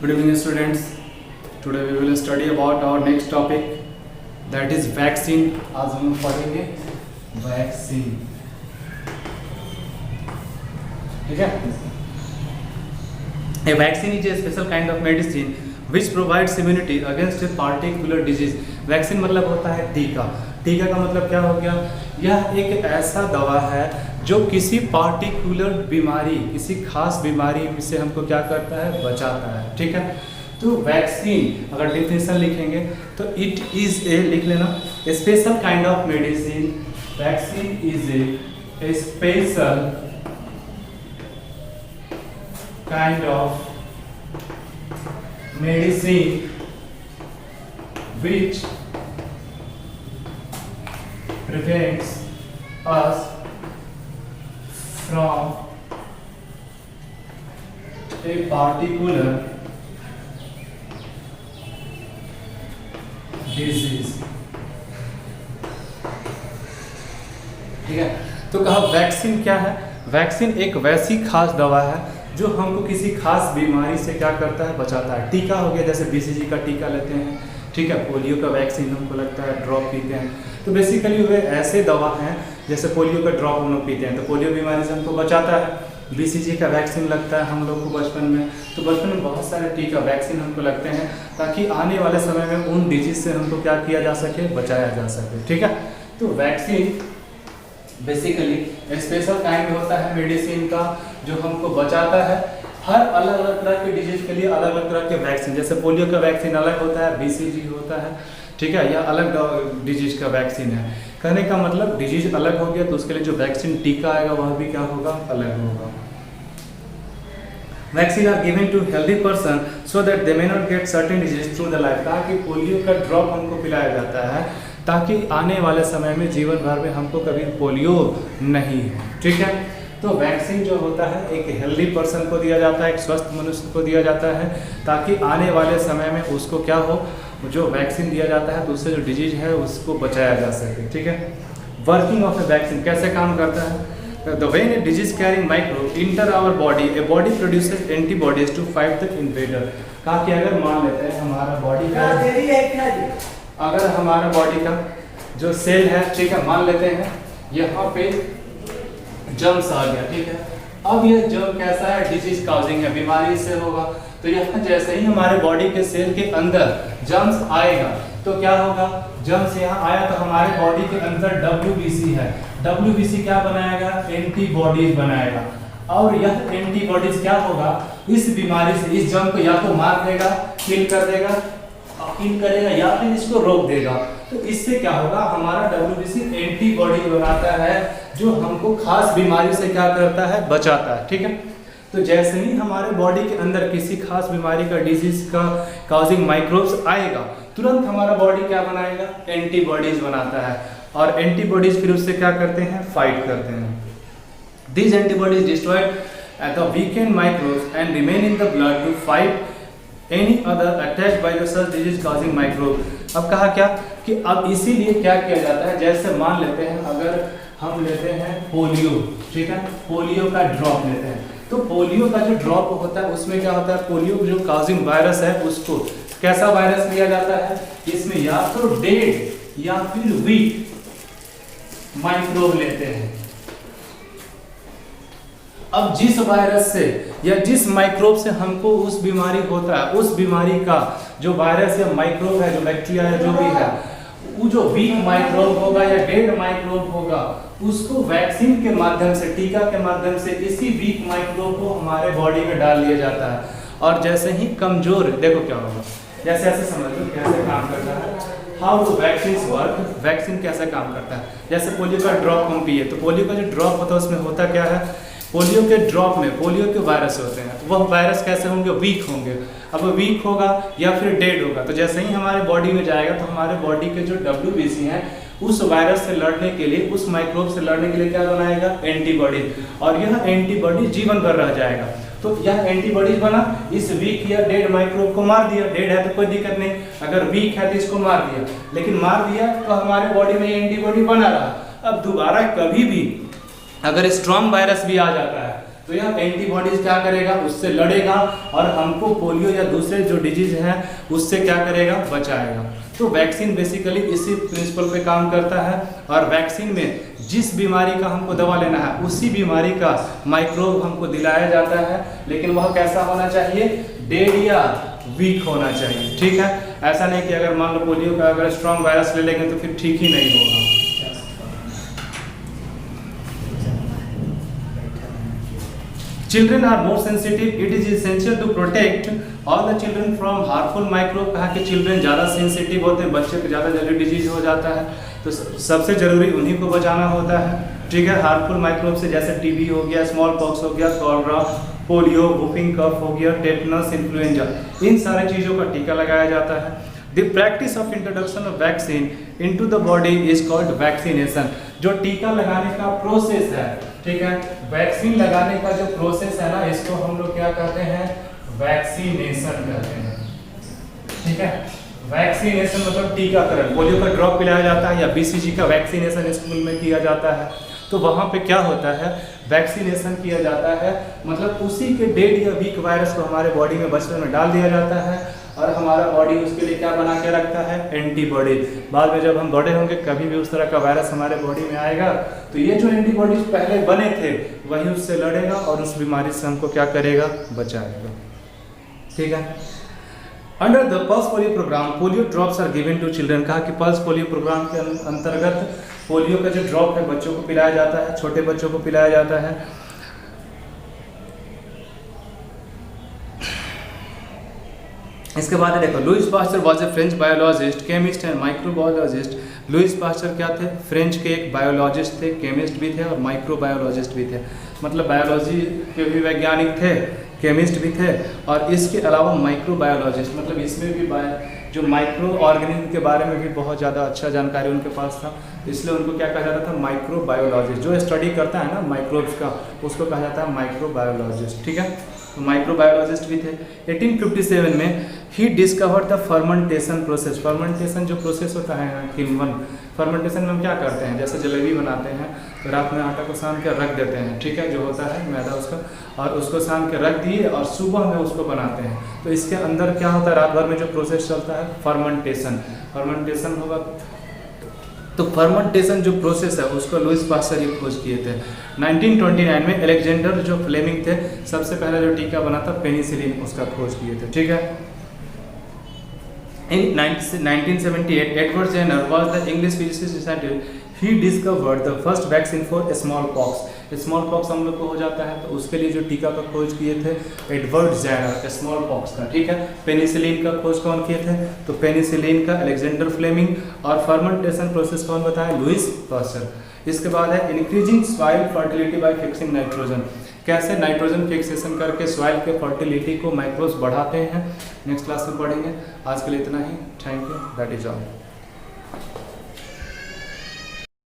Good evening, students. Today we will study about our next topic, that is vaccine. आज हम पढ़ेंगे vaccine, ठीक है। A vaccine is a special kind of medicine which provides immunity against a particular disease. Vaccine मतलब होता है टीका। टीका का मतलब क्या हो गया? यह एक ऐसा दवा है जो किसी पार्टिकुलर बीमारी, किसी खास बीमारी से हमको क्या करता है, बचाता है, ठीक है। तो वैक्सीन अगर डिफिनेशन लिखेंगे तो इट इज ए, लिख लेना, special kind of medicine. Vaccine is a special kind of medicine which prevents us from a particular disease, ठीक है। तो कहा वैक्सीन क्या है? वैक्सीन एक वैसी खास दवा है जो हमको किसी खास बीमारी से क्या करता है, बचाता है। टीका हो गया, जैसे बीसीजी का टीका लेते हैं, ठीक है। पोलियो का वैक्सीन हमको लगता है, ड्रॉप पीते हैं। तो बेसिकली वे ऐसे दवा हैं, जैसे पोलियो का ड्रॉप हम लोग पीते हैं तो पोलियो बीमारी से हमको बचाता है। बीसीजी का वैक्सीन लगता है हम लोग को बचपन में, तो बचपन में बहुत सारे टीका वैक्सीन हमको लगते हैं ताकि आने वाले समय में उन डिजीज से हमको क्या किया जा सके, बचाया जा सके, ठीक है। तो वैक्सीन बेसिकली स्पेशल काइंड होता है मेडिसिन का जो हमको बचाता है। हर अलग अलग तरह के डिजीज के लिए अलग अलग तरह के वैक्सीन, जैसे पोलियो का वैक्सीन अलग होता है, बीसीजी होता है, ठीक है। यह अलग डिजीज का वैक्सीन है। कहने का मतलब डिजीज अलग हो गया तो उसके लिए जो वैक्सीन टीका आएगा वह भी क्या होगा, अलग होगा। Vaccine are given to healthy person so that they may not get certain disease through the life. ताकि पोलियो का ड्रॉप हमको पिलाया जाता है ताकि आने वाले समय में जीवन भर में हमको कभी पोलियो नहीं हो, ठीक है। तो वैक्सीन जो होता है एक हेल्दी पर्सन को दिया जाता है, एक स्वस्थ मनुष्य को दिया जाता है ताकि आने वाले समय में उसको क्या हो, जो वैक्सीन दिया जाता है तो उससे जो डिजीज है उसको बचाया जा सके, ठीक है। वर्किंग ऑफ ए वैक्सीन कैसे काम करता है? The when a disease carrying microbe enter our body, a body produces antibodies to fight the invader. कहा कि अगर मान लेते हैं हमारा बॉडी का, अगर हमारा बॉडी का जो सेल है, ठीक है, मान लेते हैं यहाँ पे जर्म्स आ गया, ठीक है। अब ये जर्म कैसा है, डिजीज काउजिंग है, बीमारी से होगा। तो यहाँ जैसे ही हमारे बॉडी के सेल के अंदर जर्म्स आएगा तो क्या होगा, जर्म्स यहाँ आया तो हमारे बॉडी के अंदर WBC है। WBC क्या बनाएगा, एंटीबॉडीज बनाएगा। और यह एंटीबॉडीज क्या होगा, इस बीमारी से, इस जर्म को या तो मार देगा, किल कर देगा, किल करेगा या फिर इसको रोक देगा। तो इससे क्या होगा, हमारा WBC एंटीबॉडी बनाता है जो हमको खास बीमारी से क्या करता है, बचाता है, ठीक है। तो जैसे ही हमारे बॉडी के अंदर किसी खास बीमारी का, डिजीज का काउजिंग माइक्रोब्स आएगा, तुरंत हमारा बॉडी क्या बनाएगा, एंटीबॉडीज बनाता है। और एंटीबॉडीज फिर उससे क्या करते हैं, फाइट करते हैं। These antibodies destroy the weakened microbes and remain in the blood to fight any other attack by the such disease causing microbe। अब कहा क्या कि अब इसीलिए क्या किया जाता है, जैसे मान लेते हैं अगर हम लेते हैं पोलियो, ठीक है, पोलियो का ड्रॉप लेते हैं तो पोलियो का जो ड्रॉप होता है उसमें क्या होता है, पोलियो जो काउजिंग वायरस है उसको, कैसा वायरस लिया जाता है, इसमें या तो डेड या फिर वीक माइक्रोब लेते हैं। अब जिस वायरस से या जिस माइक्रोब से हमको उस बीमारी होता है, उस बीमारी का जो वायरस या माइक्रोब है, जो बैक्टीरिया है, जो भी है, वो जो वीक माइक्रोब होगा या डेड माइक्रोब होगा, उसको वैक्सीन के माध्यम से, टीका के माध्यम से इसी वीक माइक्रोब को हमारे बॉडी में डाल दिया जाता है। और जैसे ही कमजोर, देखो क्या होगा, जैसे ऐसे समझ लो कैसे काम करता है, how do vaccine work. Vaccine कैसे काम करता है, जैसे पोलियो का ड्रॉप हम पिए तो पोलियो का जो ड्रॉप होता है उसमें होता क्या है, पोलियो के ड्रॉप में पोलियो के वायरस होते हैं, वह वायरस कैसे होंगे, वीक होंगे। अब वीक होगा या फिर डेड होगा तो जैसे ही हमारे बॉडी में जाएगा तो हमारे बॉडी के जो WBC है उस वायरस से लड़ने के लिए, उस माइक्रोब से लड़ने के लिए क्या बनाएगा, एंटीबॉडी। और यह एंटीबॉडी जीवन भर रह जाएगा। तो यह एंटीबॉडीज बना, इस वीक या डेड माइक्रोब को मार दिया। डेड है तो कोई दिक्कत नहीं, अगर वीक है तो इसको मार दिया, लेकिन मार दिया तो हमारे बॉडी में एंटीबॉडी बना रहा। अब दोबारा कभी भी अगर स्ट्रॉन्ग वायरस भी आ जाता है तो यह एंटीबॉडीज क्या करेगा, उससे लड़ेगा और हमको पोलियो या दूसरे जो डिजीज हैं उससे क्या करेगा, बचाएगा। तो वैक्सीन बेसिकली इसी प्रिंसिपल पे काम करता है और वैक्सीन में जिस बीमारी का हमको दवा लेना है उसी बीमारी का माइक्रोब हमको दिलाया जाता है, लेकिन वह कैसा होना चाहिए, डेड या वीक होना चाहिए। ठीक है, ऐसा नहीं कि अगर मान लो पोलियो का अगर स्ट्रॉन्ग वायरस ले लेंगे तो फिर ठीक ही नहीं होगा। Children are more sensitive. It is essential to protect all the children from harmful microbe। कहा कि चिल्ड्रन ज़्यादा सेंसिटिव होते हैं, बच्चे को ज़्यादा जल्दी डिजीज हो जाता है, तो सबसे ज़रूरी उन्हीं को बचाना होता है। ठीक है, हार्मफुल माइक्रोब से जैसे टीबी हो गया, स्मॉल पॉक्स हो गया, कॉलरा, पोलियो, वुफिंग कफ हो गया, टेटनस, इन्फ्लुएंजा, इन सारी चीज़ों का टीका लगाया जाता है। The practice of introduction of vaccine into the body is called vaccination। जो टीका लगाने का प्रोसेस है, ठीक है, वैक्सीन लगाने का जो प्रोसेस है ना, इसको हम लोग क्या कहते हैं, वैक्सीनेशन कहते हैं। ठीक है, वैक्सीनेशन मतलब टीकाकरण। पोलियो का ड्रॉप पिलाया जाता है या बीसीजी का वैक्सीनेशन स्कूल में किया जाता है, तो वहाँ पे क्या होता है, वैक्सीनेशन किया जाता है, मतलब उसी के डेड या वीक वायरस को हमारे बॉडी में बचपन में डाल दिया जाता है और हमारा बॉडी उसके लिए क्या बना के रखता है, एंटीबॉडी। बाद में जब हम बड़े होंगे कभी भी उस तरह का वायरस हमारे बॉडी में आएगा तो ये जो एंटीबॉडीज पहले बने थे वही उससे लड़ेगा और उस बीमारी से हमको क्या करेगा, बचाएगा। ठीक है, under the pulse polio programme polio drops are given to children. कहा कि पल्स पोलियो प्रोग्राम के अंतर्गत पोलियो का जो ड्रॉप है बच्चों को पिलाया जाता है, छोटे बच्चों को पिलाया जाता है। इसके बाद देखो, Lewis pasture was a French biologist, chemist and microbiologist. Lewis pasture क्या थे, फ्रेंच के एक बायोलॉजिस्ट थे, केमिस्ट भी थे और माइक्रोबायोलॉजिस्ट भी थे। मतलब बायोलॉजी के भी वैज्ञानिक थे, केमिस्ट भी थे और इसके अलावा माइक्रोबायोलॉजिस्ट, मतलब इसमें भी जो माइक्रो ऑर्गेनिज्म के बारे में भी बहुत ज़्यादा अच्छा जानकारी उनके पास था, इसलिए उनको क्या कहा जाता था, माइक्रोबायोलॉजिस्ट। जो स्टडी करता है ना माइक्रोब्स का, उसको कहा जाता है माइक्रोबायोलॉजिस्ट। ठीक है, तो माइक्रोबायोलॉजिस्ट भी थे। 1857 में he discovered the fermentation process. Fermentation जो प्रोसेस होता है ना, किण्वन, फर्मेंटेशन में हम क्या करते हैं, जैसे जलेबी बनाते हैं तो रात में आटा को सान के रख देते हैं, ठीक है, जो होता है मैदा उसका, और उसको सान के रख दिए और सुबह में उसको बनाते हैं। तो इसके अंदर क्या होता है, रात भर में जो प्रोसेस चलता है फर्मेंटेशन, फर्मेंटेशन होगा। तो फर्मेंटेशन जो प्रोसेस है उसको लुईस पास्चर ही खोज किए थे। 1929 में अलेक्जेंडर जो फ्लेमिंग थे, सबसे पहला जो टीका बना था पेनिसिलिन, उसका खोज किए थे। ठीक है, in 1978 Edward Jenner was the English physicist decided he discovered the first vaccine for smallpox। Small pox हम लोग को हो जाता है तो उसके लिए जो टीका का खोज किए थे एडवर्ड जेनर, स्मॉल पॉक्स का। ठीक है, पेनिसिलिन का खोज कौन किए थे, तो पेनिसिलिन का अलेक्जेंडर फ्लेमिंग, और फर्मेंटेशन प्रोसेस कौन बताया, लुईस पास्चर। इसके बाद है increasing soil fertility bye fixing nitrogen. कैसे नाइट्रोजन फिक्सेशन करके सॉइल के फर्टिलिटी को माइक्रोब्स बढ़ाते हैं, नेक्स्ट क्लास में पढ़ेंगे। आज के लिए इतना ही, thank you, that is all.